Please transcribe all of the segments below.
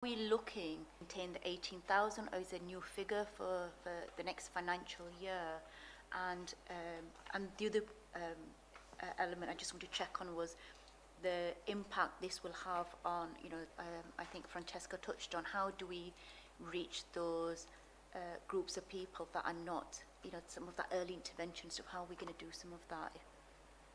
we looking to maintain the 18,000, or is there a new figure for the next financial year? And the other element I just want to check on was the impact this will have on, I think Francesca touched on, how do we reach those groups of people that are not, some of that early intervention, so how are we going to do some of that?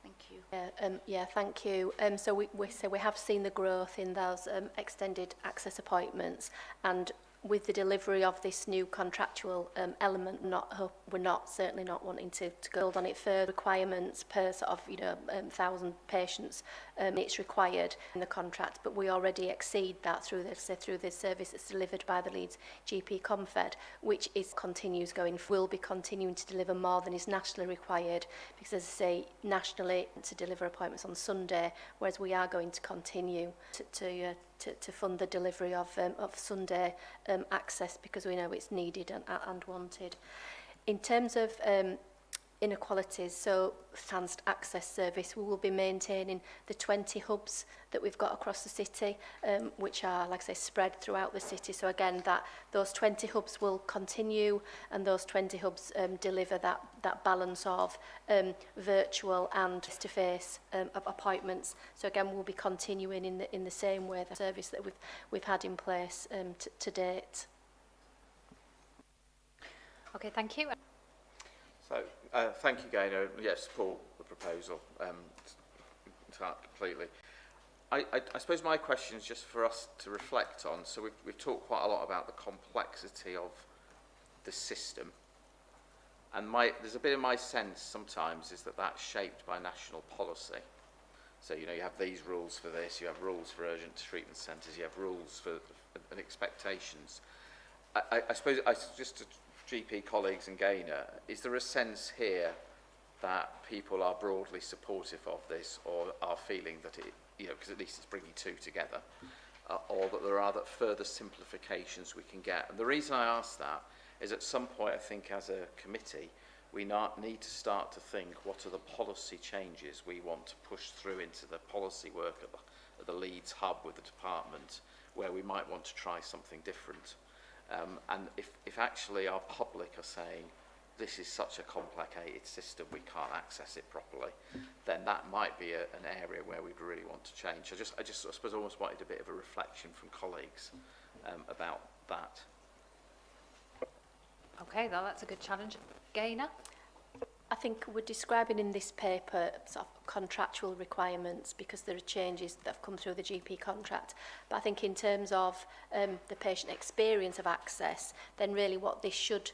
Thank you. Yeah, thank you. So we have seen the growth in those extended access appointments, and with the delivery of this new contractual element, we're certainly not wanting to build on it further. Requirements per sort of 1,000 patients it's required in the contract, but we already exceed that through the service that's delivered by the Leeds GP Confed, which continues going. Will be continuing to deliver more than is nationally required, because as I say, nationally to deliver appointments on Sunday, whereas we are going to continue to fund the delivery of Sunday access, because we know it's needed and wanted. In terms of inequalities, so enhanced access service, we will be maintaining the 20 hubs that we've got across the city, which are, like I say, spread throughout the city. So again, those 20 hubs will continue, and those 20 hubs deliver that balance of virtual and face-to-face appointments. So again, we'll be continuing in the same way the service that we've had in place to date. Okay, thank you. So, thank you, Gaynor. Yes, support the proposal completely. I suppose my question is just for us to reflect on. So we've talked quite a lot about the complexity of the system. And there's a bit of my sense sometimes is that that's shaped by national policy. So, you have these rules for this, you have rules for urgent treatment centres, you have rules for and expectations. I suppose, just to GP colleagues and Gaynor, is there a sense here that people are broadly supportive of this, or are feeling that it, because at least it's bringing two together, or that there are further simplifications we can get? And the reason I ask that is at some point, I think as a committee, we need to start to think what are the policy changes we want to push through into the policy work at the Leeds hub with the department, where we might want to try something different. And if actually our public are saying this is such a complicated system, we can't access it properly, then that might be an area where we'd really want to change. I suppose I almost wanted a bit of a reflection from colleagues about that. Okay, well, that's a good challenge. Gaynor? I think we're describing in this paper sort of contractual requirements, because there are changes that have come through the GP contract. But I think in terms of the patient experience of access, then really what this should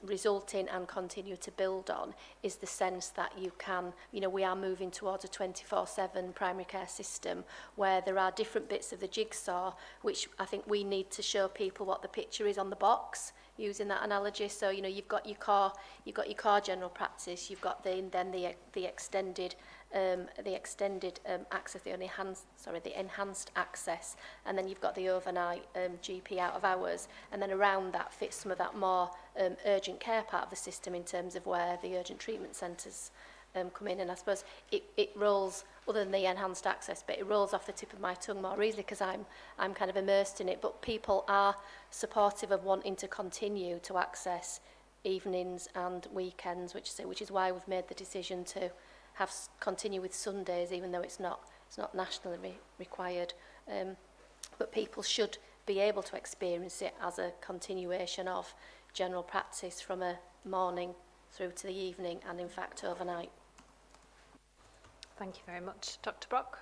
result in and continue to build on is the sense that you can, we are moving towards a 24/7 primary care system where there are different bits of the jigsaw, which I think we need to show people what the picture is on the box, using that analogy. So you've got your core general practice, you've got the extended access, the enhanced access, and then you've got the overnight GP out of hours, and then around that fits some of that more urgent care part of the system in terms of where the urgent treatment centres come in. And I suppose it rolls, other than the enhanced access, but it rolls off the tip of my tongue more easily because I'm kind of immersed in it. But people are supportive of wanting to continue to access evenings and weekends, which is why we've made the decision to continue with Sundays, even though it's not nationally required. But people should be able to experience it as a continuation of general practice from a morning through to the evening, and in fact overnight. Thank you very much. Dr. Brock?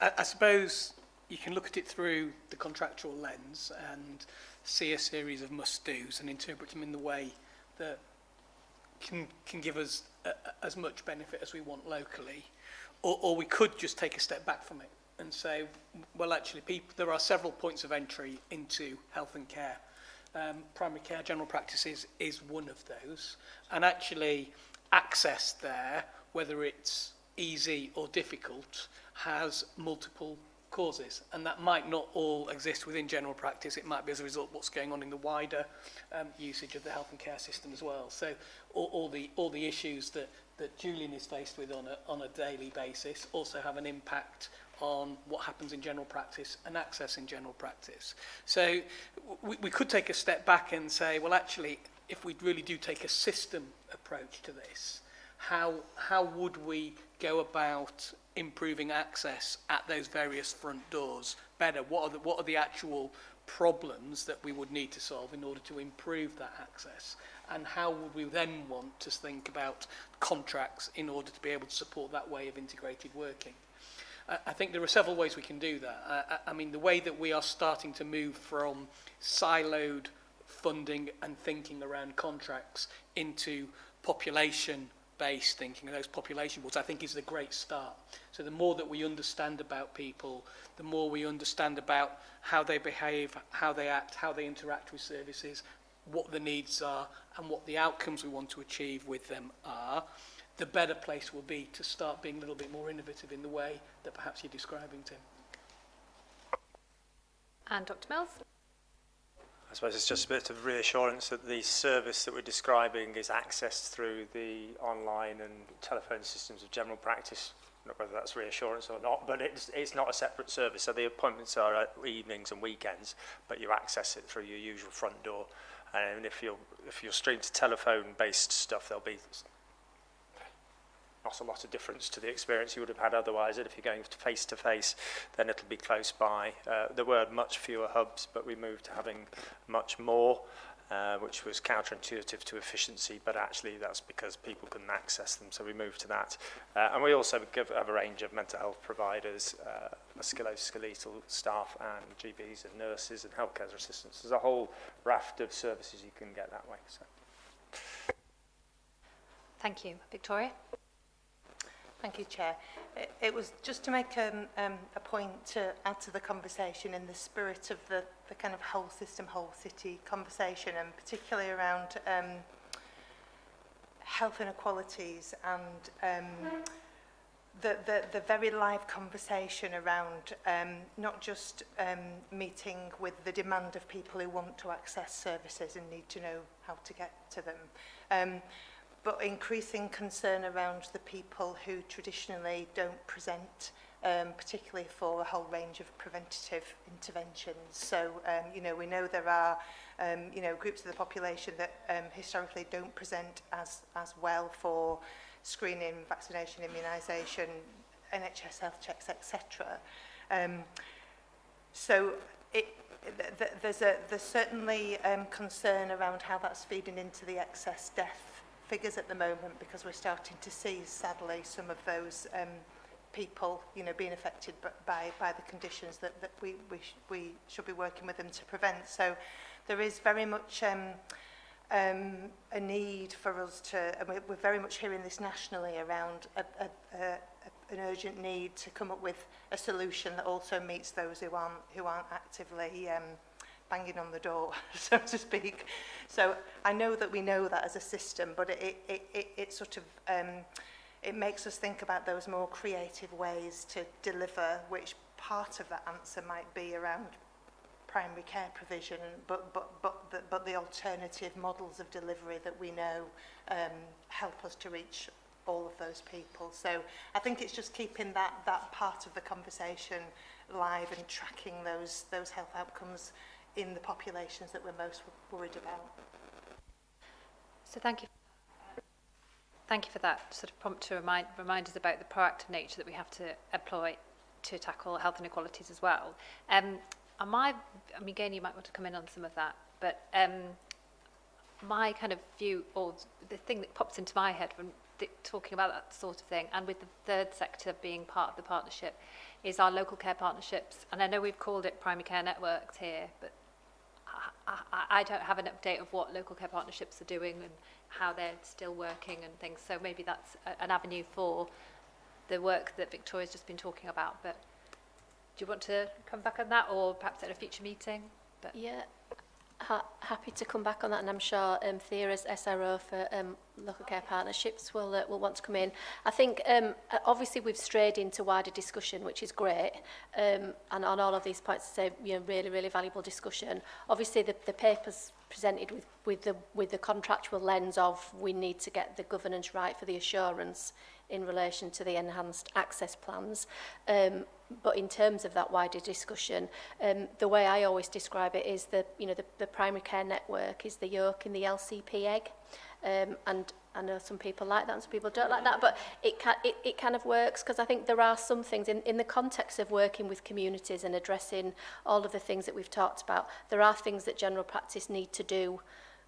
I suppose you can look at it through the contractual lens and see a series of must-dos and interpret them in the way that can give us as much benefit as we want locally, or we could just take a step back from it and say, well, actually, there are several points of entry into health and care. Primary care general practice is one of those, and actually access there, whether it's easy or difficult, has multiple causes, and that might not all exist within general practice. It might be as a result of what's going on in the wider usage of the health and care system as well. So all the issues that Julian is faced with on a daily basis also have an impact on what happens in general practice and access in general practice. So we could take a step back and say, well, actually, if we really do take a system approach to this, how would we go about improving access at those various front doors better? What are the actual problems that we would need to solve in order to improve that access? And how would we then want to think about contracts in order to be able to support that way of integrated working? I think there are several ways we can do that. I mean, the way that we are starting to move from siloed funding and thinking around contracts into population-based thinking, and those population boards, I think is a great start. So the more that we understand about people, the more we understand about how they behave, how they act, how they interact with services, what the needs are, and what the outcomes we want to achieve with them are, the better place will be to start being a little bit more innovative in the way that perhaps you're describing, Tim. And Dr. Mills? I suppose it's just a bit of reassurance that the service that we're describing is accessed through the online and telephone systems of general practice. Not whether that's reassurance or not, but it's not a separate service. So the appointments are at evenings and weekends, but you access it through your usual front door. And if you're streamed to telephone-based stuff, there'll be not a lot of difference to the experience you would have had otherwise. And if you're going face-to-face, then it'll be close by. There were much fewer hubs, but we moved to having much more, which was counterintuitive to efficiency, but actually that's because people couldn't access them, so we moved to that. And we also have a range of mental health providers, musculoskeletal staff and GPs and nurses and healthcare assistants. There's a whole raft of services you can get that way. So. Thank you. Victoria? Thank you, Chair. It was just to make a point to add to the conversation in the spirit of the kind of whole system, whole city conversation, and particularly around health inequalities and the very live conversation around not just meeting with the demand of people who want to access services and need to know how to get to them, but increasing concern around the people who traditionally don't present, particularly for a whole range of preventative interventions. So, we know there are, groups of the population that historically don't present as well for screening, vaccination, immunisation, NHS health checks, etc. There's certainly concern around how that's feeding into the excess death figures at the moment, because we're starting to see, sadly, some of those people, being affected by the conditions that we should be working with them to prevent. So there is very much a need for us to, and we're very much hearing this nationally around an urgent need to come up with a solution that also meets those who aren't actively banging on the door, so to speak. So I know that we know that as a system, but it sort of it makes us think about those more creative ways to deliver, which part of that answer might be around primary care provision, but the alternative models of delivery that we know help us to reach all of those people. So I think it's just keeping that part of the conversation live and tracking those health outcomes in the populations that we're most worried about. So thank you. Thank you for that sort of prompt to remind us about the proactive nature that we have to employ to tackle health inequalities as well. Again, you might want to come in on some of that, but my kind of view, or the thing that pops into my head when talking about that sort of thing, and with the third sector being part of the partnership, is our local care partnerships. And I know we've called it primary care networks here, but I don't have an update of what local care partnerships are doing and how they're still working and things. So maybe that's an avenue for the work that Victoria's just been talking about. But do you want to come back on that, or perhaps at a future meeting? But yeah, happy to come back on that, and I'm sure Thea, as SRO for local care partnerships, will want to come in. I think obviously we've strayed into wider discussion, which is great, and on all of these points, it's a really valuable discussion. Obviously, the paper's presented with the contractual lens of we need to get the governance right for the assurance in relation to the enhanced access plans. But in terms of that wider discussion, the way I always describe it is the primary care network is the yolk in the LCP egg. And I know some people like that and some people don't like that, but it kind of works, because I think there are some things in the context of working with communities and addressing all of the things that we've talked about. There are things that general practice need to do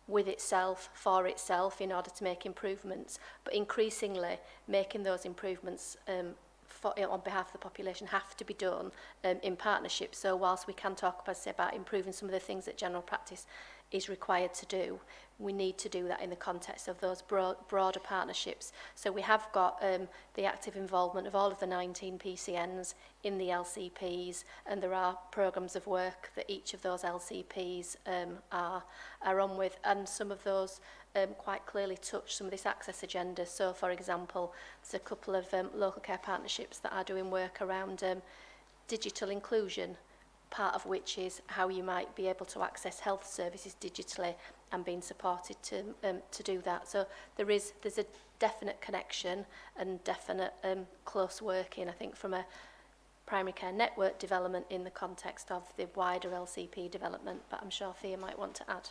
with itself, for itself, in order to make improvements, but increasingly making those improvements on behalf of the population have to be done in partnership. So whilst we can talk about improving some of the things that general practice is required to do, we need to do that in the context of those broader partnerships. So we have got the active involvement of all of the 19 PCNs in the LCPs, and there are programmes of work that each of those LCPs are on with, and some of those quite clearly touch some of this access agenda. So, for example, there's a couple of local care partnerships that are doing work around digital inclusion, part of which is how you might be able to access health services digitally and being supported to do that. So there's a definite connection and definite close working, I think, from a primary care network development in the context of the wider LCP development. But I'm sure Thea might want to add.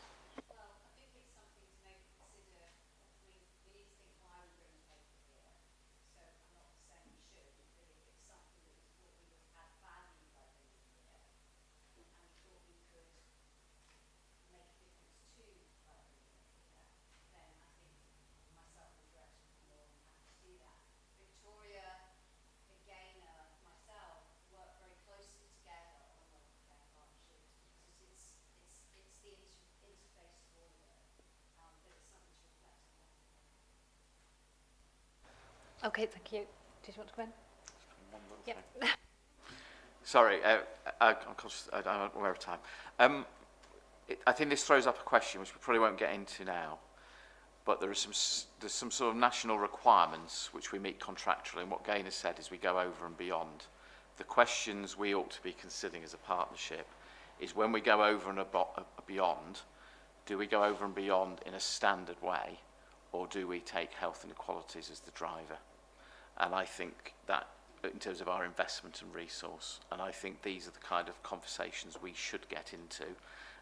Okay, thank you. Did you want to come in? Yeah. Sorry, I'm conscious, I'm aware of time. I think this throws up a question which we probably won't get into now, but there's some sort of national requirements which we meet contractually, and what Gaynor said is we go over and beyond. The questions we ought to be considering as a partnership is, when we go over and beyond, do we go over and beyond in a standard way, or do we take health inequalities as the driver? And I think that in terms of our investment and resource, and I think these are the kind of conversations we should get into,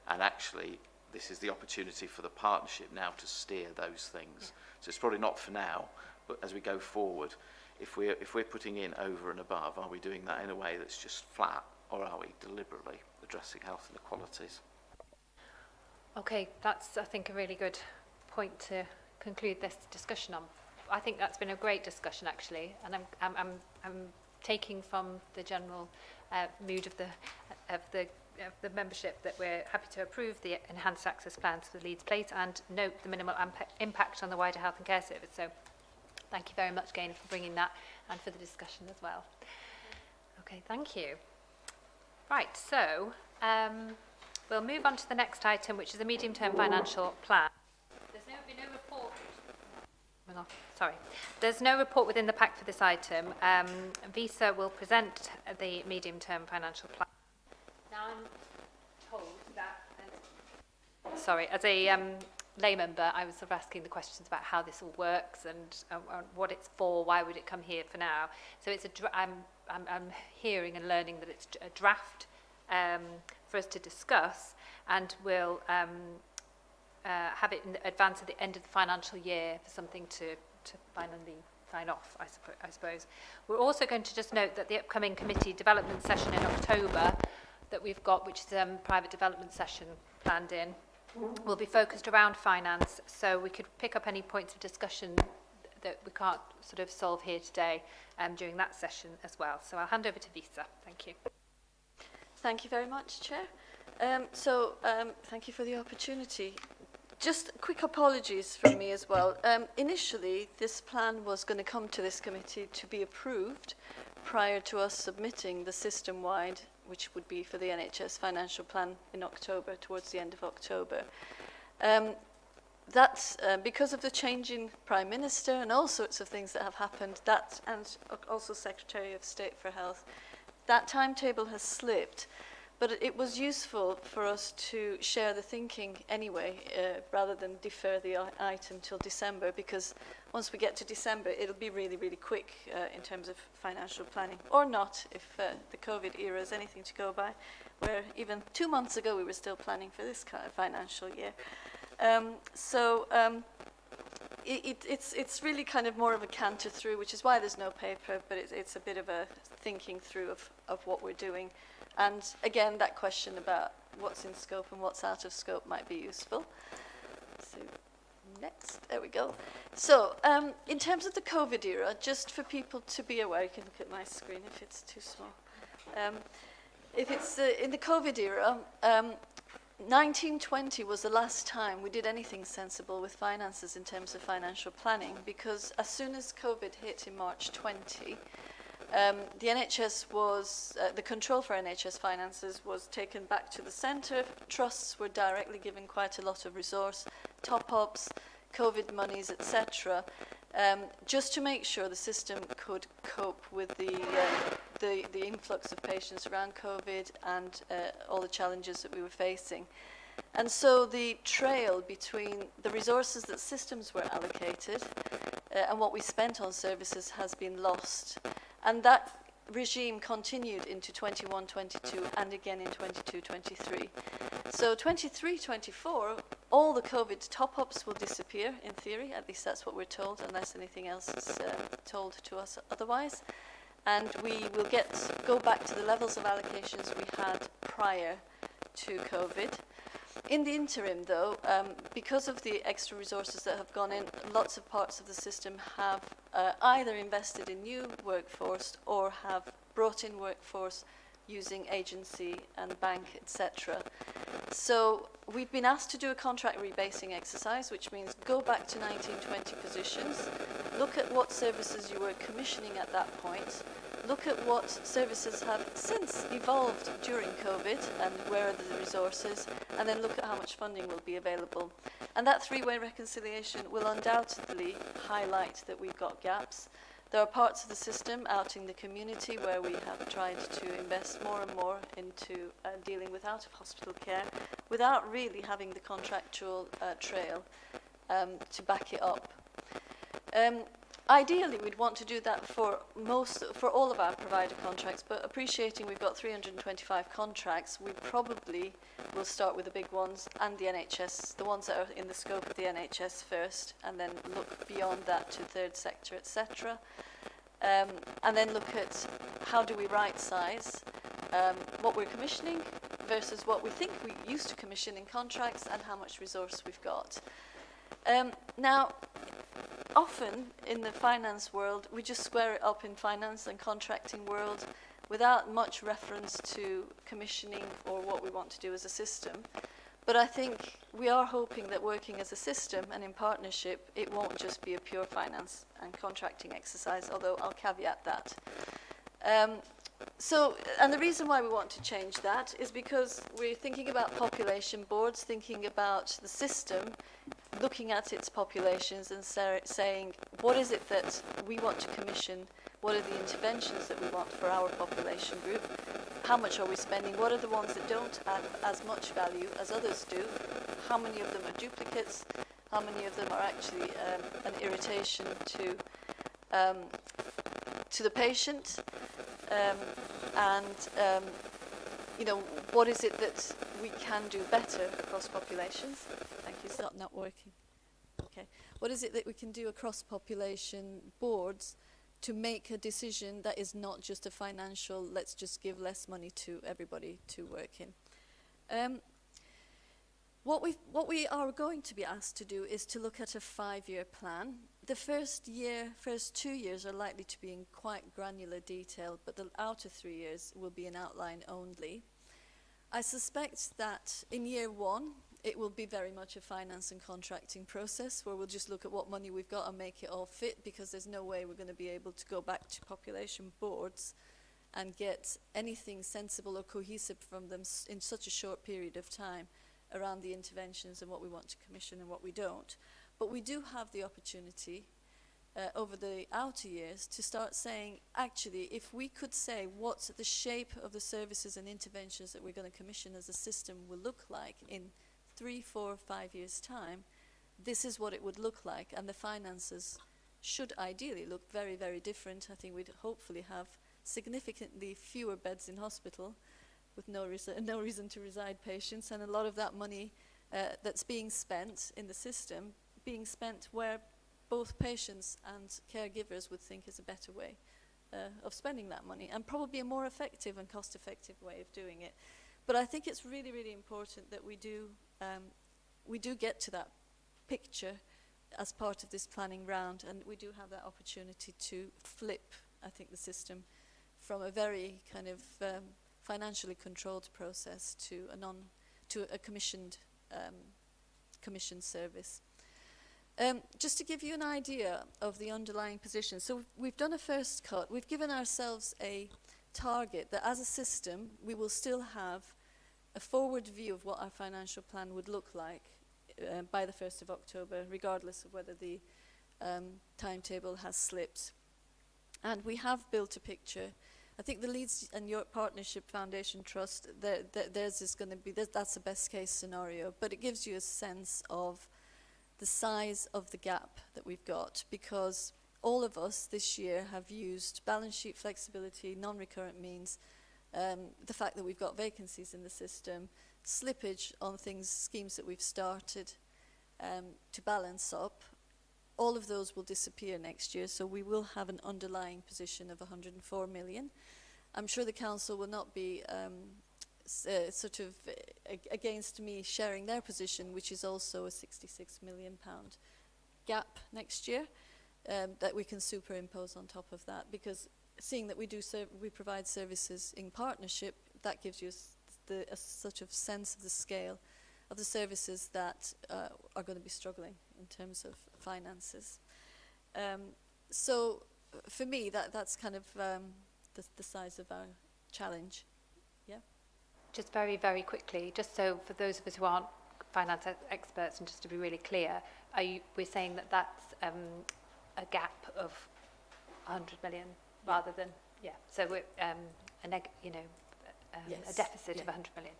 and actually this is the opportunity for the partnership now to steer those things. So it's probably not for now, but as we go forward, if we're putting in over and above, are we doing that in a way that's just flat, or are we deliberately addressing health inequalities? Okay, that's, I think, a really good point to conclude this discussion on. I think that's been a great discussion, actually, and I'm taking from the general mood of the membership that we're happy to approve the enhanced access plans for Leeds Plate and note the minimal impact on the wider health and care service. So thank you very much, Gaynor, for bringing that and for the discussion as well. Okay, thank you. Right, so we'll move on to the next item, which is a medium-term financial plan. There's no report. Sorry, there's no report within the pack for this item. Visa will present the medium-term financial plan. Now I'm told that, sorry, as a lay member, I was sort of asking the questions about how this all works and what it's for, why would it come here for now. So it's I'm hearing and learning that it's a draft for us to discuss, and we'll have it in advance at the end of the financial year for something to finally sign off, I suppose. We're also going to just note that the upcoming committee development session in October that we've got, which is a private development session planned in, will be focused around finance, so we could pick up any points of discussion that we can't sort of solve here today during that session as well. So I'll hand over to Visa. Thank you. Thank you very much, Chair. Thank you for the opportunity. Just quick apologies from me as well. Initially, this plan was going to come to this committee to be approved prior to us submitting the system-wide, which would be for the NHS financial plan in October, towards the end of October. That's because of the change in Prime Minister and all sorts of things that have happened, and also Secretary of State for Health. That timetable has slipped, but it was useful for us to share the thinking anyway, rather than defer the item till December, because once we get to December, it'll be really, really quick in terms of financial planning, or not, if the COVID era is anything to go by, where even 2 months ago we were still planning for this kind of financial year. It's really kind of more of a canter through, which is why there's no paper, but it's a bit of a thinking through of what we're doing. And again, that question about what's in scope and what's out of scope might be useful. So next, there we go. So in terms of the COVID era, just for people to be aware, you can look at my screen if it's too small. If it's in the COVID era, 1920 was the last time we did anything sensible with finances in terms of financial planning, because as soon as COVID hit in March 20, the NHS was, the control for NHS finances was taken back to the centre. Trusts were directly given quite a lot of resource, top-ups, COVID monies, etc., just to make sure the system could cope with the influx of patients around COVID and all the challenges that we were facing. And so the trail between the resources that systems were allocated and what we spent on services has been lost. And that regime continued into 21-22 and again in 22-23. So 23-24, all the COVID top-ups will disappear in theory, at least that's what we're told, unless anything else is told to us otherwise. And we will go back to the levels of allocations we had prior to COVID. In the interim, though, because of the extra resources that have gone in, lots of parts of the system have either invested in new workforce or have brought in workforce using agency and bank, etc. So we've been asked to do a contract rebasing exercise, which means go back to 1920 positions, look at what services you were commissioning at that point, look at what services have since evolved during COVID and where are the resources, and then look at how much funding will be available. And that three-way reconciliation will undoubtedly highlight that we've got gaps. There are parts of the system out in the community where we have tried to invest more and more into dealing with out-of-hospital care without really having the contractual trail to back it up. Ideally, we'd want to do that for all of our provider contracts, but appreciating we've got 325 contracts, we probably will start with the big ones and the NHS, the ones that are in the scope of the NHS first, and then look beyond that to third sector, etc. And then look at how do we right-size what we're commissioning versus what we think we used to commission in contracts and how much resource we've got. Now, often in the finance world, we just square it up in finance and contracting world without much reference to commissioning or what we want to do as a system. But I think we are hoping that working as a system and in partnership, it won't just be a pure finance and contracting exercise, although I'll caveat that. And the reason why we want to change that is because we're thinking about population boards, thinking about the system, looking at its populations and saying, what is it that we want to commission? What are the interventions that we want for our population group? How much are we spending? What are the ones that don't add as much value as others do? How many of them are duplicates? How many of them are actually an irritation to the patient? You know, what is it that we can do better across populations? Thank you. It's not working. Okay. What is it that we can do across population boards to make a decision that is not just a financial, let's just give less money to everybody to work in? What we are going to be asked to do is to look at a 5-year plan. The first 2 years are likely to be in quite granular detail, but the outer 3 years will be an outline only. I suspect that in year 1, it will be very much a finance and contracting process where we'll just look at what money we've got and make it all fit, because there's no way we're going to be able to go back to population boards and get anything sensible or cohesive from them in such a short period of time around the interventions and what we want to commission and what we don't. But we do have the opportunity over the outer years to start saying, actually, if we could say what the shape of the services and interventions that we're going to commission as a system will look like in 3, 4, 5 years' time, this is what it would look like, and the finances should ideally look very, very different. I think we'd hopefully have significantly fewer beds in hospital with no reason to reside patients, and a lot of that money that's being spent in the system being spent where both patients and caregivers would think is a better way of spending that money, and probably a more effective and cost-effective way of doing it. But I think it's really, really important that we do get to that picture as part of this planning round, and we do have that opportunity to flip, I think, the system from a very kind of financially controlled process to a commissioned service. Just to give you an idea of the underlying position, so we've done a first cut. We've given ourselves a target that as a system we will still have a forward view of what our financial plan would look like by the 1st of October, regardless of whether the timetable has slipped. And we have built a picture. I think the Leeds and York Partnership Foundation Trust, theirs is going to be, that's the best case scenario, but it gives you a sense of the size of the gap that we've got, because all of us this year have used balance sheet flexibility, non-recurrent means, the fact that we've got vacancies in the system, slippage on schemes that we've started to balance up. All of those will disappear next year, so we will have an underlying position of 104 million. I'm sure the council will not be sort of against me sharing their position, which is also a £66 million gap next year that we can superimpose on top of that, because seeing that we provide services in partnership, that gives you a sort of sense of the scale of the services that are going to be struggling in terms of finances. So for me, that's kind of the size of our challenge. Yeah. Just very, very quickly, just so for those of us who aren't finance experts, and just to be really clear, we're saying that that's a gap of 100 million rather than, so we're a deficit of 100 million,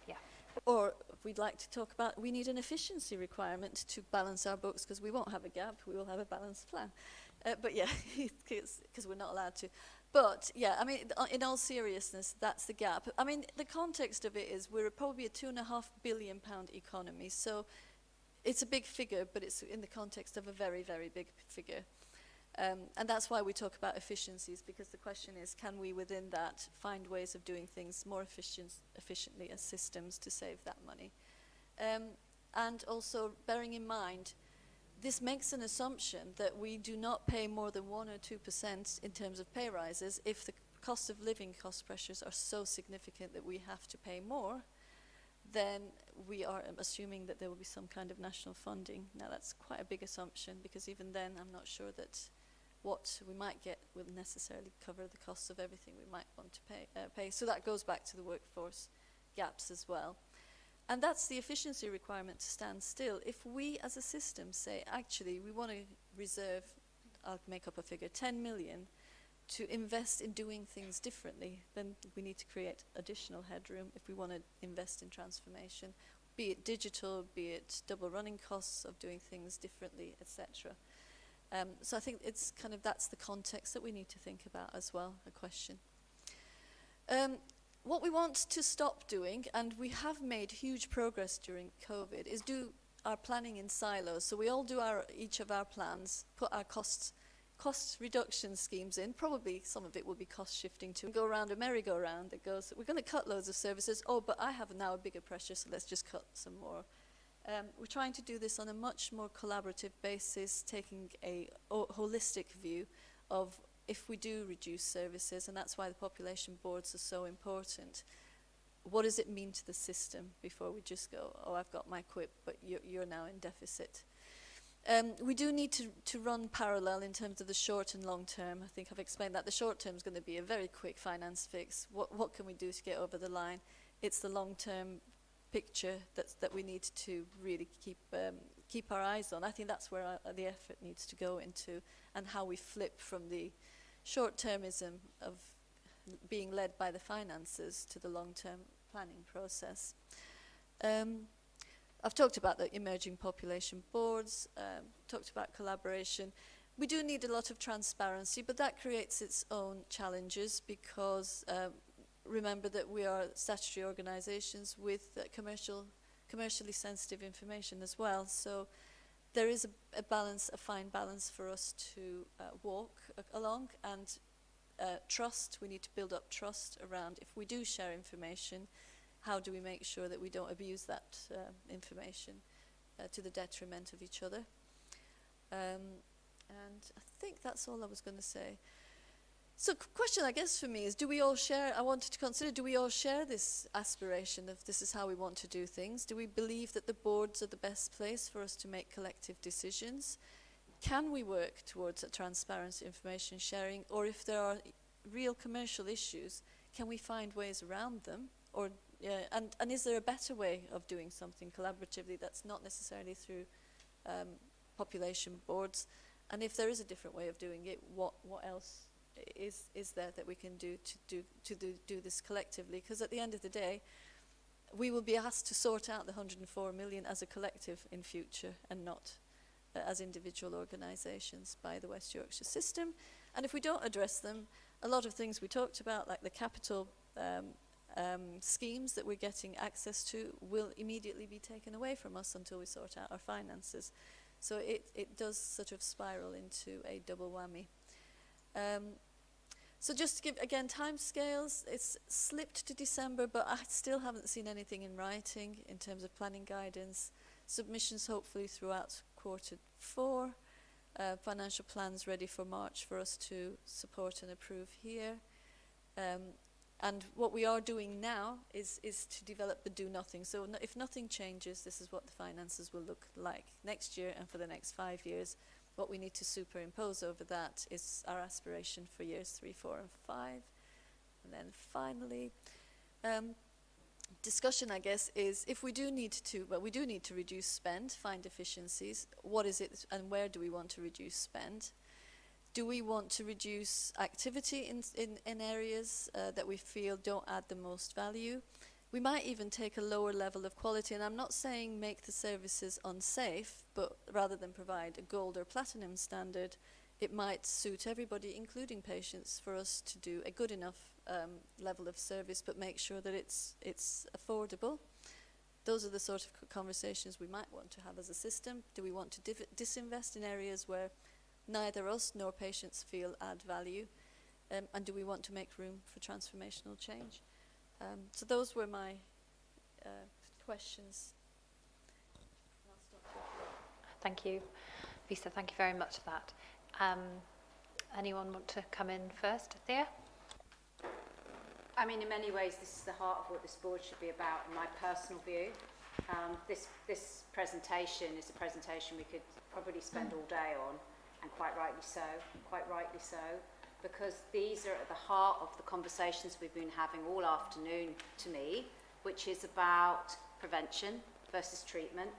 Or we'd like to talk about, we need an efficiency requirement to balance our books, because we won't have a gap, we will have a balanced plan. But yeah, because we're not allowed to. But yeah, I mean, in all seriousness, that's the gap. I mean, the context of it is we're probably a £2.5 billion economy, so it's a big figure, but it's in the context of a very, very big figure. And that's why we talk about efficiencies, because the question is, can we within that find ways of doing things more efficiently as systems to save that money? And also bearing in mind, this makes an assumption that we do not pay more than 1 or 2% in terms of pay rises if the cost of living cost pressures are so significant that we have to pay more. Then we are assuming that there will be some kind of national funding. Now that's quite a big assumption, because even then I'm not sure that what we might get will necessarily cover the costs of everything we might want to pay. So that goes back to the workforce gaps as well. And that's the efficiency requirement to stand still. If we as a system say, actually, we want to reserve, I'll make up a figure, 10 million to invest in doing things differently, then we need to create additional headroom if we want to invest in transformation, be it digital, be it double running costs of doing things differently, etc. So I think it's kind of, that's the context that we need to think about as well, a question. What we want to stop doing, and we have made huge progress during COVID, is do our planning in silos. So we all do each of our plans, put our cost reduction schemes in. Probably some of it will be cost shifting to go around a merry-go-round that goes, we're going to cut loads of services. Oh, but I have now a bigger pressure, so let's just cut some more. We're trying to do this on a much more collaborative basis, taking a holistic view of if we do reduce services, and that's why the population boards are so important. What does it mean to the system before we just go, oh, I've got my QIPP, but you're now in deficit. We do need to run parallel in terms of the short and long term. I think I've explained that. The short term is going to be a very quick finance fix. What can we do to get over the line? It's the long term picture that we need to really keep our eyes on. I think that's where the effort needs to go into, and how we flip from the short-termism of being led by the finances to the long-term planning process. I've talked about the emerging population boards, talked about collaboration. We do need a lot of transparency, but that creates its own challenges because remember that we are statutory organisations with commercially sensitive information as well. So there is a balance, a fine balance for us to walk along, and trust. We need to build up trust around if we do share information, how do we make sure that we don't abuse that information to the detriment of each other. And I think that's all I was going to say. So question, I guess, for me is, do we all share, I wanted to consider, do we all share this aspiration of this is how we want to do things? Do we believe that the boards are the best place for us to make collective decisions? Can we work towards a transparent information sharing? Or if there are real commercial issues, can we find ways around them? Or and is there a better way of doing something collaboratively that's not necessarily through population boards? And if there is a different way of doing it, what else is there that we can do to do this collectively? Because at the end of the day, we will be asked to sort out the 104 million as a collective in future, and not as individual organisations by the West Yorkshire system. And if we don't address them, a lot of things we talked about, like the capital schemes that we're getting access to, will immediately be taken away from us until we sort out our finances. So it does sort of spiral into a double whammy. So just to give, again, timescales, it's slipped to December, but I still haven't seen anything in writing in terms of planning guidance. Submissions hopefully throughout Q4. Financial plans ready for March for us to support and approve here. And what we are doing now is to develop the do nothing. So if nothing changes, this is what the finances will look like next year and for the next 5 years. What we need to superimpose over that is our aspiration for years 3, 4, and 5. And then finally, discussion, I guess, is if we do need to, well, we do need to reduce spend, find efficiencies. What is it and where do we want to reduce spend? Do we want to reduce activity in areas that we feel don't add the most value? We might even take a lower level of quality, and I'm not saying make the services unsafe, but rather than provide a gold or platinum standard, it might suit everybody, including patients, for us to do a good enough level of service, but make sure that it's affordable. Those are the sort of conversations we might want to have as a system. Do we want to disinvest in areas where neither us nor patients feel add value? And do we want to make room for transformational change? So those were my questions. Thank you, Lisa. Thank you very much for that. Anyone want to come in first? Thea? I mean, in many ways, this is the heart of what this board should be about, in my personal view. This presentation is a presentation we could probably spend all day on, and quite rightly so, because these are at the heart of the conversations we've been having all afternoon, to me, which is about prevention versus treatment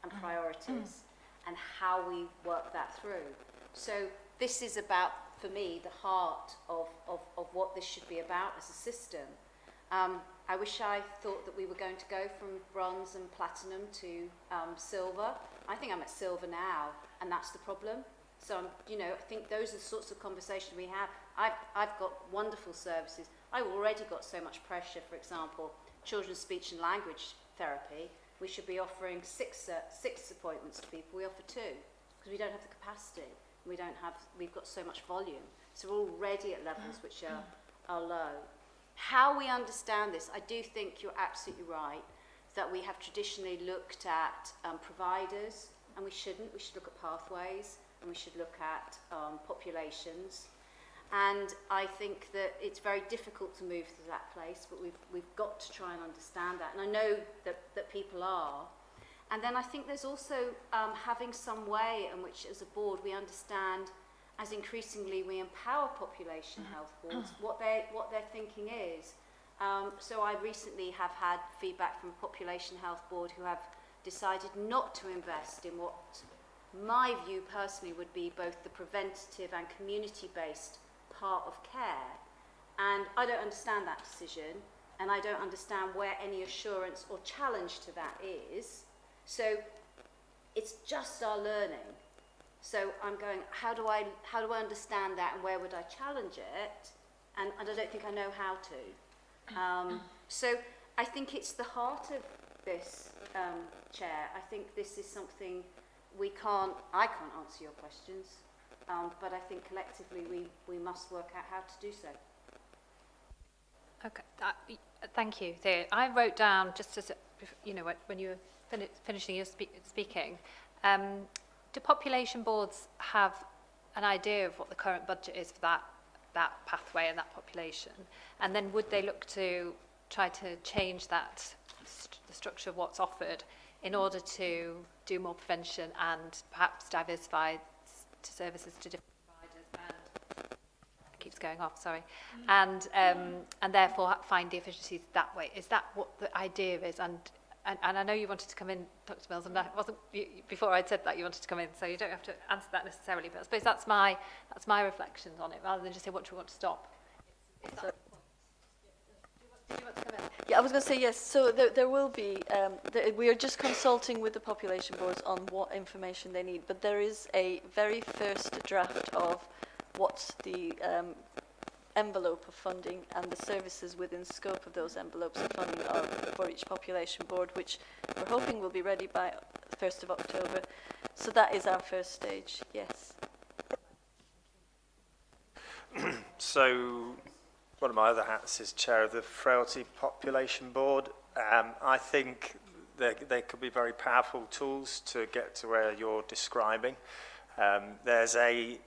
and priorities and how we work that through. So this is about, for me, the heart of what this should be about as a system. I wish I thought that we were going to go from bronze and platinum to silver. I think I'm at silver now, and that's the problem. So, I think those are the sorts of conversations we have. I've got wonderful services. I've already got so much pressure, for example, children's speech and language therapy. We should be offering six appointments to people. We offer 2 because we don't have the capacity. We've got so much volume. So we're already at levels which are low. How we understand this, I do think you're absolutely right, that we have traditionally looked at providers, and we shouldn't. We should look at pathways, and we should look at populations. And I think that it's very difficult to move to that place, but we've got to try and understand that. And I know that people are. And then I think there's also having some way in which, as a board, we understand, as increasingly we empower population health boards, what their thinking is. So I recently have had feedback from Population Health Board who have decided not to invest in what my view personally would be both the preventative and community-based part of care. And I don't understand that decision, and I don't understand where any assurance or challenge to that is. So it's just our learning. So I'm going, how do I understand that, and where would I challenge it? And I don't think I know how to. So I think it's the heart of this, Chair. I think this is something I can't answer your questions, but I think collectively we must work out how to do so. Okay, thank you. There, I wrote down, just as, you know, when you were finishing your speaking, do population boards have an idea of what the current budget is for that pathway and that population? And then would they look to try to change that, the structure of what's offered, in order to do more prevention and perhaps diversify services to different providers and it keeps going off, sorry, and therefore find the efficiencies that way? Is that what the idea is? And I know you wanted to come in, Dr. Mills, and that wasn't before I'd said that you wanted to come in, so you don't have to answer that necessarily. But I suppose that's my reflections on it, rather than just say what do we want to stop. Did you want to come in? Yeah, I was going to say yes. So there will be, we are just consulting with the population boards on what information they need, but there is a very first draft of what the envelope of funding and the services within scope of those envelopes of funding are for each population board, which we're hoping will be ready by the 1st of October. So that is our first stage, yes. So one of my other hats is chair of the Frailty Population Board. I think they could be very powerful tools to get to where you're describing. There's a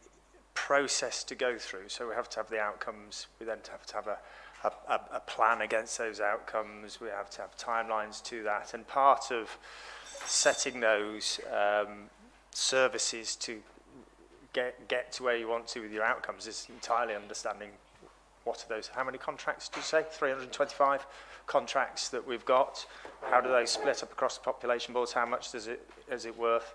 process to go through, so we have to have the outcomes. We then have to have a plan against those outcomes. We have to have timelines to that, and part of setting those services to get to where you want to with your outcomes is entirely understanding what are those, how many contracts do you say? 325 contracts that we've got. How do they split up across the population boards? How much is it worth?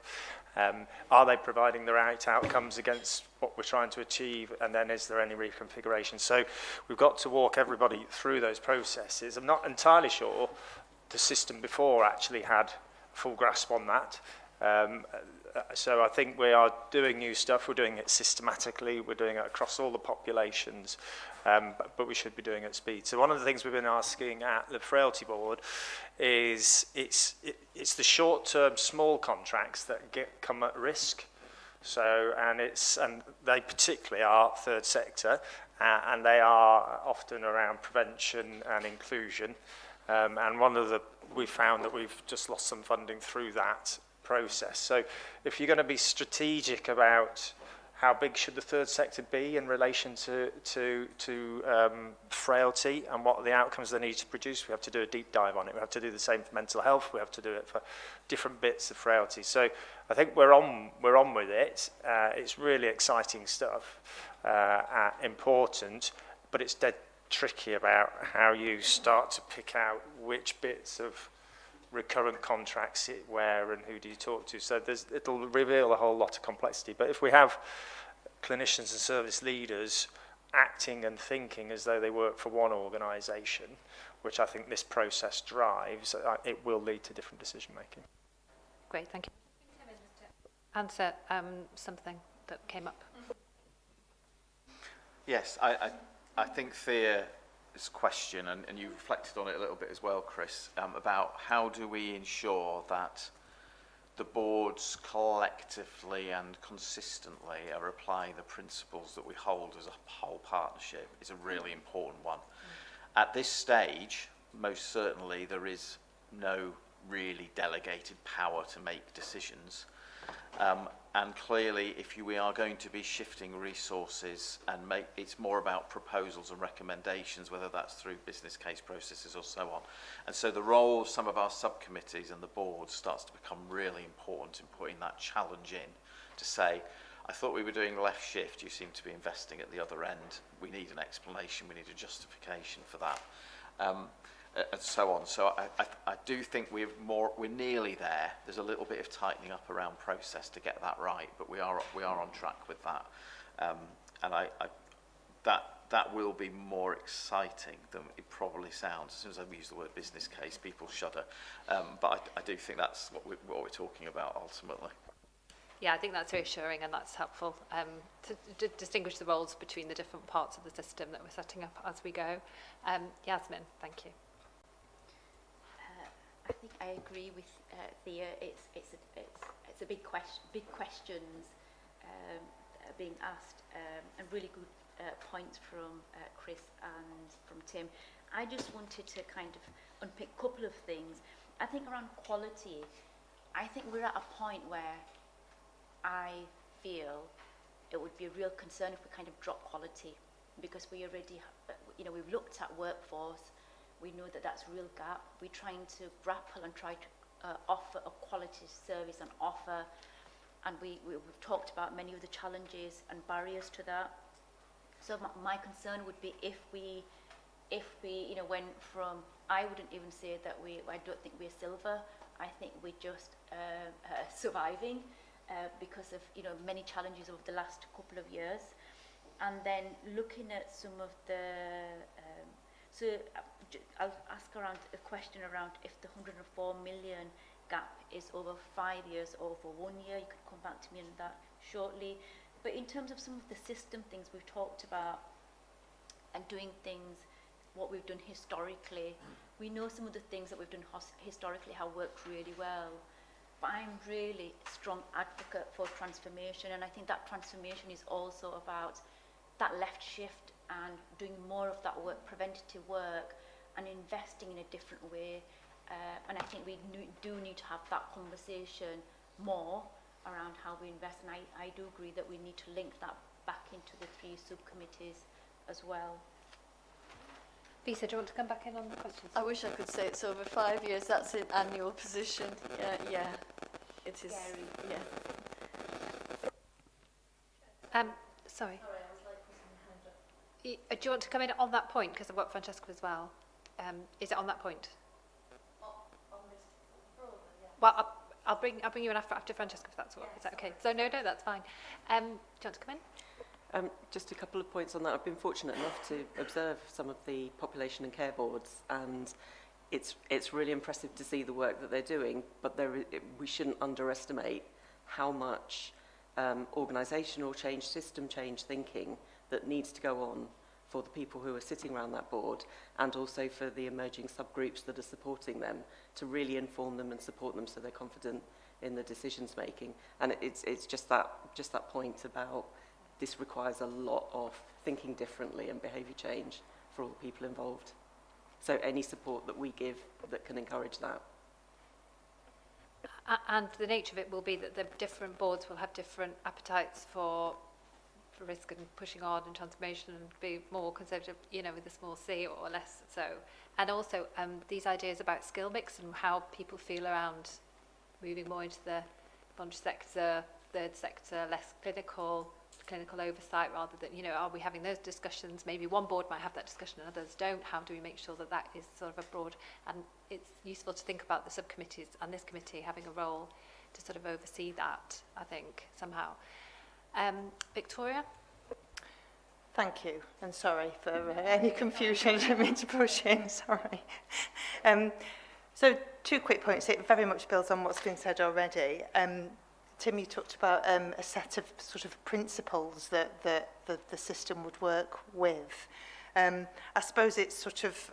Are they providing the right outcomes against what we're trying to achieve? And then is there any reconfiguration? So we've got to walk everybody through those processes. I'm not entirely sure the system before actually had full grasp on that. So I think we are doing new stuff. We're doing it systematically. We're doing it across all the populations, but we should be doing it at speed. So one of the things we've been asking at the Frailty Board is it's the short-term small contracts that come at risk. So and they particularly are third sector, and they are often around prevention and inclusion. And we found that we've just lost some funding through that process. So if you're going to be strategic about how big should the third sector be in relation to frailty and what are the outcomes they need to produce, we have to do a deep dive on it. We have to do the same for mental health. We have to do it for different bits of frailty. So I think we're on with it. It's really exciting stuff, important, but it's dead tricky about how you start to pick out which bits of recurrent contracts sit where and who do you talk to. So it'll reveal a whole lot of complexity. But if we have clinicians and service leaders acting and thinking as though they work for one organisation, which I think this process drives, it will lead to different decision making. Great, thank you. Answer something that came up. Yes, I think Thea's question, and you reflected on it a little bit as well, Chris, about how do we ensure that the boards collectively and consistently are applying the principles that we hold as a whole partnership is a really important one. At this stage, most certainly there is no really delegated power to make decisions. And clearly, if we are going to be shifting resources and it's more about proposals and recommendations, whether that's through business case processes or so on. And so the role of some of our subcommittees and the board starts to become really important in putting that challenge in to say, I thought we were doing left shift, you seem to be investing at the other end. We need an explanation, we need a justification for that. and so on. So I do think we're nearly there. There's a little bit of tightening up around process to get that right, but we are on track with that. And that will be more exciting than it probably sounds. As soon as I use the word business case, people shudder. But I do think that's what we're talking about ultimately. Yeah, I think that's reassuring and that's helpful to distinguish the roles between the different parts of the system that we're setting up as we go. Yasmin, thank you. I think I agree with Thea. It's a big questions being asked, and really good points from Chris and from Tim. I just wanted to kind of unpick a couple of things. I think around quality, I think we're at a point where I feel it would be a real concern if we kind of drop quality, because we already, we've looked at workforce. We know that that's a real gap. We're trying to grapple and try to offer a quality service and offer, and we've talked about many of the challenges and barriers to that. So my concern would be if we went from, I wouldn't even say that I don't think we're silver. I think we're just surviving because of many challenges over the last couple of years, and then looking at some of the. So I'll ask around a question around if the 104 million gap is over 5 years or over 1 year. You could come back to me on that shortly. But in terms of some of the system things we've talked about and doing things, what we've done historically, we know some of the things that we've done historically have worked really well. But I'm really a strong advocate for transformation, and I think that transformation is also about that left shift and doing more of that work, preventative work, and investing in a different way. And I think we do need to have that conversation more around how we invest. And I do agree that we need to link that back into the 3 subcommittees as well. Lisa, do you want to come back in on the questions? I wish I could say it's over 5 years. That's an annual position. Yeah, it is. Scary. Yeah. Sorry. Do you want to come in on that point? Because I've got Francesca as well. Is it on that point? Well, I'll bring you in after Francesca, if that's what. Is that okay? So no, that's fine. Do you want to come in? Just a couple of points on that. I've been fortunate enough to observe some of the population and care boards, and it's really impressive to see the work that they're doing, but we shouldn't underestimate how much organisational change, system change thinking that needs to go on for the people who are sitting around that board, and also for the emerging subgroups that are supporting them, to really inform them and support them so they're confident in the decisions making. And it's just that point about this requires a lot of thinking differently and behaviour change for all the people involved. So any support that we give that can encourage that. And the nature of it will be that the different boards will have different appetites for risk and pushing on and transformation, and be more conservative, with a small c, or less so. And also these ideas about skill mix and how people feel around moving more into the voluntary sector, third sector, less clinical oversight, rather than, are we having those discussions? Maybe one board might have that discussion and others don't. How do we make sure that that is sort of a broad, and it's useful to think about the subcommittees and this committee having a role to sort of oversee that, I think, somehow. Victoria? Thank you, and sorry for any confusion. I didn't mean to push in, sorry. So 2 quick points. It very much builds on what's been said already. Tim, you talked about a set of sort of principles that the system would work with. I suppose it's sort of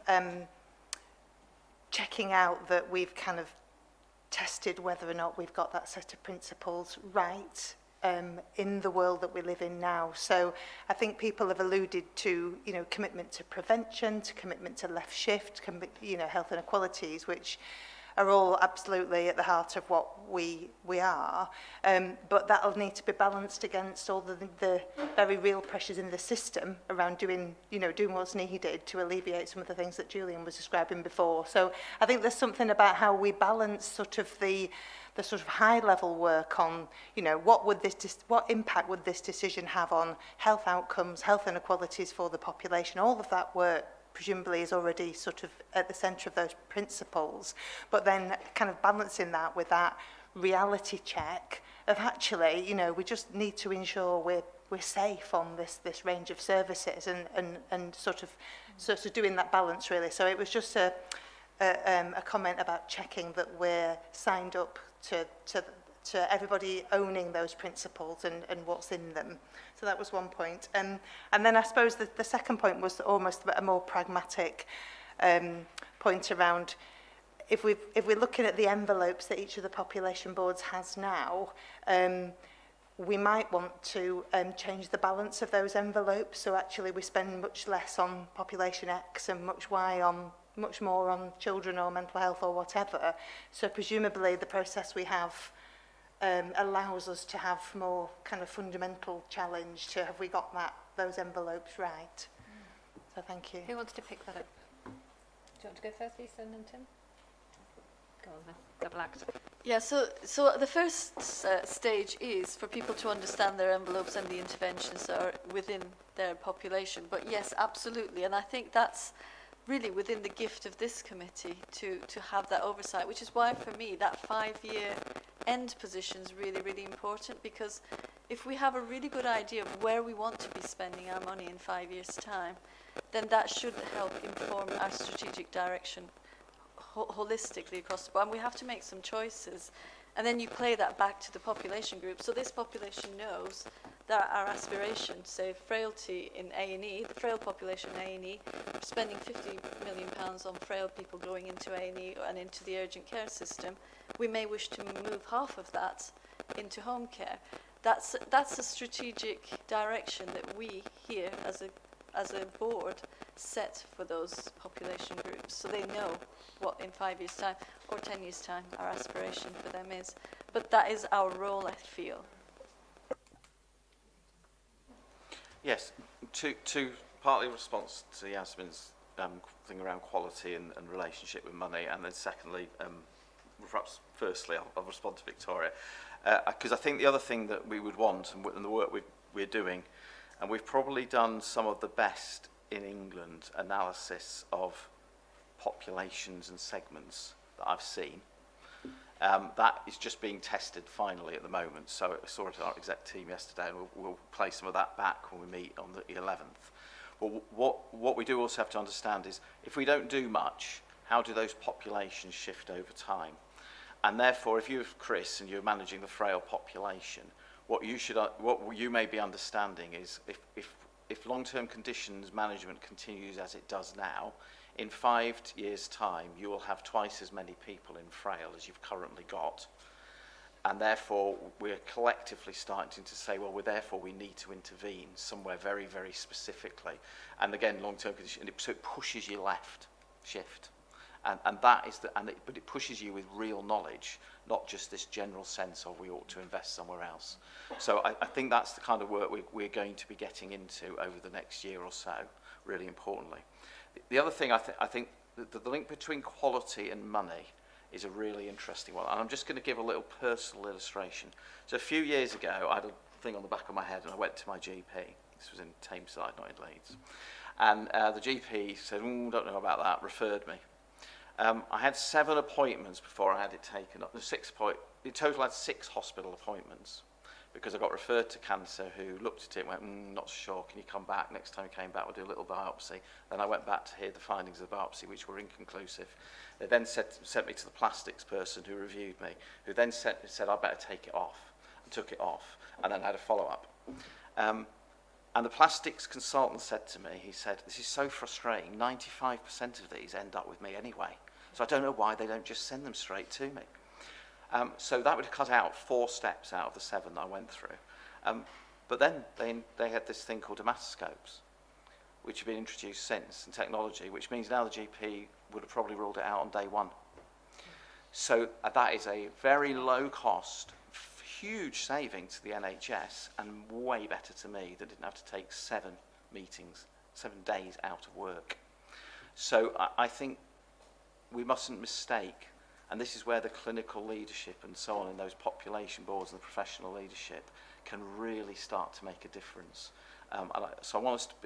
checking out that we've kind of tested whether or not we've got that set of principles right in the world that we live in now. So I think people have alluded to, commitment to prevention, to commitment to left shift, health inequalities, which are all absolutely at the heart of what we are. But that'll need to be balanced against all the very real pressures in the system around doing what's needed to alleviate some of the things that Julian was describing before. So I think there's something about how we balance sort of the sort of high-level work on, what impact would this decision have on health outcomes, health inequalities for the population. All of that work presumably is already sort of at the centre of those principles, but then kind of balancing that with that reality check of actually, you know, we just need to ensure we're safe on this range of services and sort of doing that balance really. So it was just a comment about checking that we're signed up to everybody owning those principles and what's in them. So that was one point. And then I suppose the second point was almost a more pragmatic point around if we're looking at the envelopes that each of the population boards has now, we might want to change the balance of those envelopes. So actually we spend much less on population X and much more on children or mental health or whatever. So presumably the process we have allows us to have more kind of fundamental challenge to have we got those envelopes right. So thank you. Who wants to pick that up? Do you want to go first, Lisa, and then Tim? Go on then, double act. Yeah, so the first stage is for people to understand their envelopes and the interventions that are within their population. But yes, absolutely, and I think that's really within the gift of this committee to have that oversight, which is why for me that 5-year end position is really, really important, because if we have a really good idea of where we want to be spending our money in 5 years' time, then that should help inform our strategic direction holistically across the board. And we have to make some choices, and then you play that back to the population group. So this population knows that our aspiration, say frailty in A&E, the frail population in A&E, we're spending £50 million on frail people going into A&E and into the urgent care system. We may wish to move half of that into home care. That's a strategic direction that we here as a board set for those population groups, so they know what in 5 years' time or 10 years' time our aspiration for them is. But that is our role, I feel. Yes, to partly response to Yasmin's thing around quality and relationship with money, and then secondly, perhaps firstly, I'll respond to Victoria, because I think the other thing that we would want, and the work we're doing, and we've probably done some of the best in England analysis of populations and segments that I've seen. That is just being tested finally at the moment. So I saw it at our exec team yesterday, and we'll play some of that back when we meet on the 11th. Well, what we do also have to understand is if we don't do much, how do those populations shift over time? And therefore, if you're Chris and you're managing the frail population, what you may be understanding is if long-term conditions management continues as it does now, in 5 years' time, you will have twice as many people in frail as you've currently got. And therefore, we're collectively starting to say, well, we need to intervene somewhere very, very specifically. And again, long-term conditions, so it pushes you left, shift. And that is but it pushes you with real knowledge, not just this general sense of we ought to invest somewhere else. So I think that's the kind of work we're going to be getting into over the next year or so, really importantly. The other thing I think the link between quality and money is a really interesting one. And I'm just going to give a little personal illustration. So a few years ago, I had a thing on the back of my head and I went to my GP. This was in Tameside, not in Leeds. And the GP said, don't know about that, referred me. I had 7 appointments before I had it taken up. In total, I had 6 hospital appointments because I got referred to cancer, who looked at it and went, not sure, can you come back? Next time I came back, we'll do a little biopsy. Then I went back to hear the findings of the biopsy, which were inconclusive. They then sent me to the plastics person who reviewed me, who then said I better take it off, and took it off, and then had a follow-up. And the plastics consultant said to me, he said, this is so frustrating, 95% of these end up with me anyway. So I don't know why they don't just send them straight to me. So that would cut out 4 steps out of the 7 that I went through. But then they had this thing called dermatoscopes, which have been introduced since, and technology, which means now the GP would have probably ruled it out on day 1. So that is a very low cost, huge saving to the NHS, and way better to me that didn't have to take 7 meetings, 7 days out of work. So I think we mustn't mistake, and this is where the clinical leadership and so on in those population boards and the professional leadership can really start to make a difference. So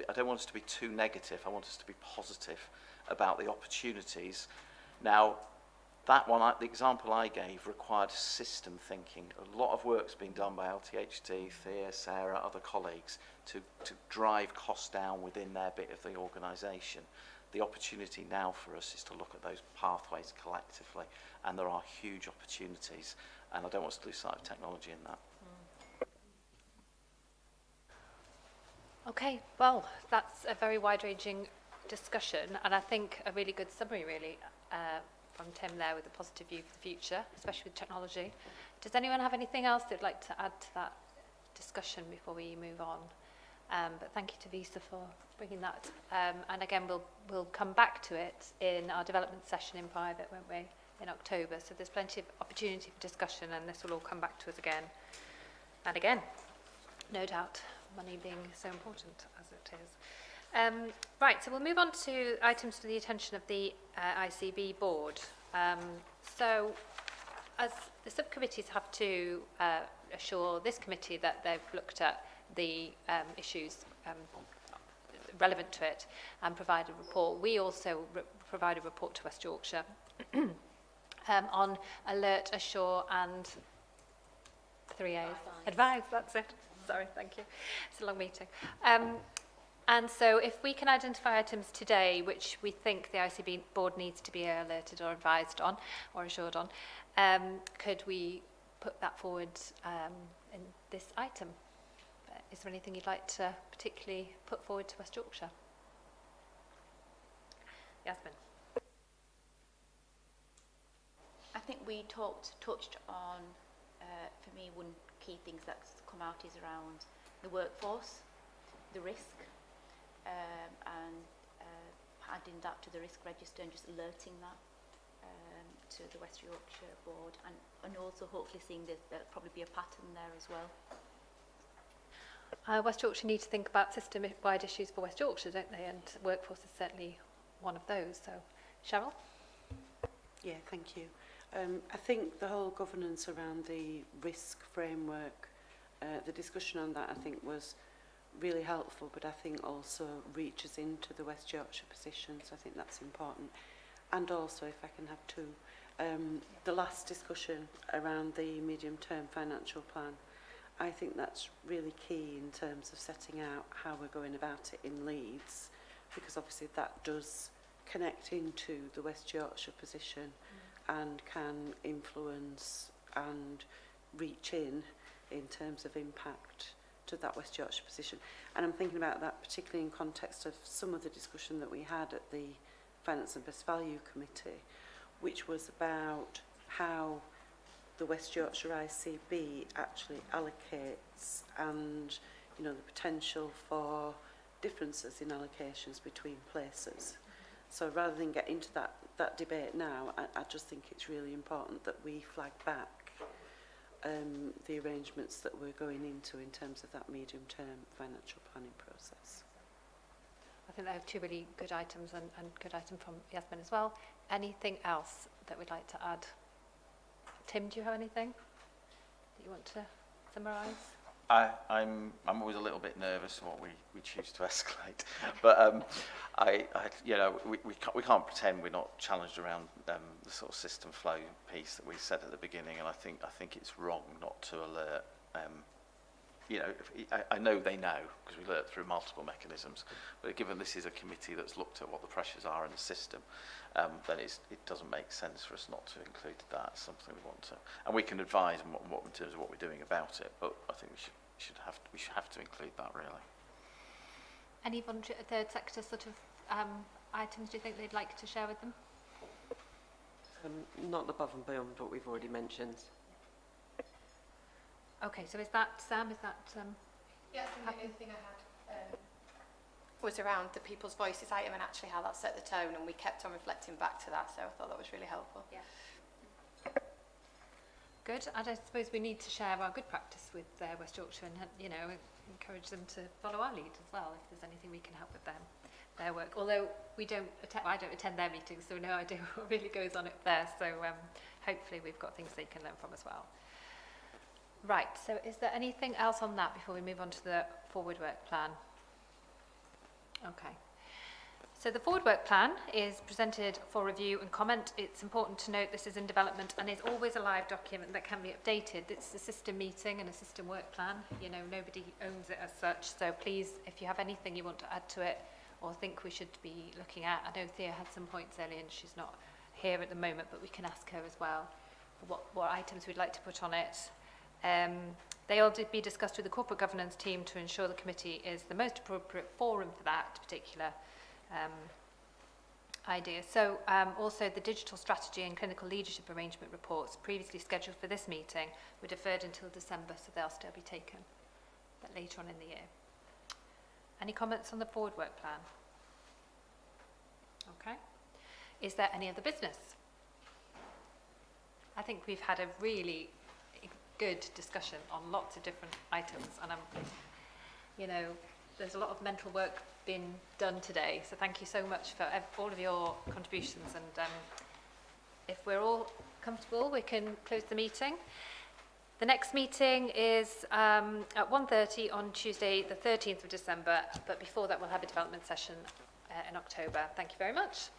I don't want us to be too negative. I want us to be positive about the opportunities. Now, that one, the example I gave, required system thinking. A lot of work's been done by LTHD, Thea, Sarah, other colleagues to drive costs down within their bit of the organisation. The opportunity now for us is to look at those pathways collectively, and there are huge opportunities, and I don't want us to lose sight of technology in that. Okay, well, that's a very wide-ranging discussion, and I think a really good summary, really, from Tim there, with a positive view for the future, especially with technology. Does anyone have anything else they'd like to add to that discussion before we move on? But thank you to Visa for bringing that. And again, we'll come back to it in our development session in private, won't we, in October. So there's plenty of opportunity for discussion, and this will all come back to us again. And again, no doubt, money being so important as it is. Right, so we'll move on to items for the attention of the ICB board. So, as the subcommittees have to assure this committee that they've looked at the issues relevant to it and provide a report, we also provide a report to West Yorkshire on alert, assure and 3A's. Advise, that's it. Sorry, thank you. It's a long meeting. And so if we can identify items today which we think the ICB board needs to be alerted or advised on or assured on, could we put that forward in this item? Is there anything you'd like to particularly put forward to West Yorkshire? Yasmin. I think we touched on, for me, one key things that's come out is around the workforce, the risk, and adding that to the risk register and just alerting that to the West Yorkshire board, and also hopefully seeing that there'll probably be a pattern there as well. West Yorkshire need to think about system-wide issues for West Yorkshire, don't they? And workforce is certainly one of those. So, Cheryl? Yeah, thank you. I think the whole governance around the risk framework, the discussion on that, I think, was really helpful, but I think also reaches into the West Yorkshire position, so I think that's important. And also, if I can have two, the last discussion around the medium-term financial plan, I think that's really key in terms of setting out how we're going about it in Leeds, because obviously that does connect into the West Yorkshire position and can influence and reach in terms of impact to that West Yorkshire position. And I'm thinking about that particularly in context of some of the discussion that we had at the Finance and Best Value Committee, which was about how the West Yorkshire ICB actually allocates, and you know, the potential for differences in allocations between places. So rather than get into that debate now, I just think it's really important that we flag back the arrangements that we're going into in terms of that medium-term financial planning process. I think they have two really good items, and good item from Yasmin as well. Anything else that we'd like to add? Tim, do you have anything that you want to summarise? I'm always a little bit nervous what we choose to escalate, but you know, we can't pretend we're not challenged around the sort of system flow piece that we said at the beginning, and I think it's wrong not to alert. You know, I know they know because we alert through multiple mechanisms, but given this is a committee that's looked at what the pressures are in the system, then it doesn't make sense for us not to include that as something we want to, and we can advise in terms of what we're doing about it. But I think we should have to include that really. Any voluntary third sector sort of items do you think they'd like to share with them? Not above and beyond what we've already mentioned. Okay, so is that Sam? Is that Yeah, I think the other thing I had was around the People's Voices item and actually how that set the tone, and we kept on reflecting back to that, so I thought that was really helpful. Yeah. Good. And I suppose we need to share our good practice with West Yorkshire and, you know, encourage them to follow our lead as well if there's anything we can help with them, their work. Although I don't attend their meetings, so no idea what really goes on up there. So hopefully we've got things they can learn from as well. Right, so is there anything else on that before we move on to the forward work plan? Okay. So the forward work plan is presented for review and comment. It's important to note this is in development and is always a live document that can be updated. It's a system meeting and a system work plan. You know, nobody owns it as such. So please, if you have anything you want to add to it or think we should be looking at, I know Thea had some points earlier and she's not here at the moment, but we can ask her as well what items we'd like to put on it. They all did be discussed with the corporate governance team to ensure the committee is the most appropriate forum for that particular idea. So also the digital strategy and clinical leadership arrangement reports previously scheduled for this meeting were deferred until December, so they'll still be taken, but later on in the year. Any comments on the forward work plan? Okay. Is there any other business? I think we've had a really good discussion on lots of different items, and you know, there's a lot of mental work been done today, so thank you so much for all of your contributions, and if we're all comfortable we can close the meeting. The next meeting is at 1:30 on Tuesday the 13th of December, but before that we'll have a development session in October. Thank you very much.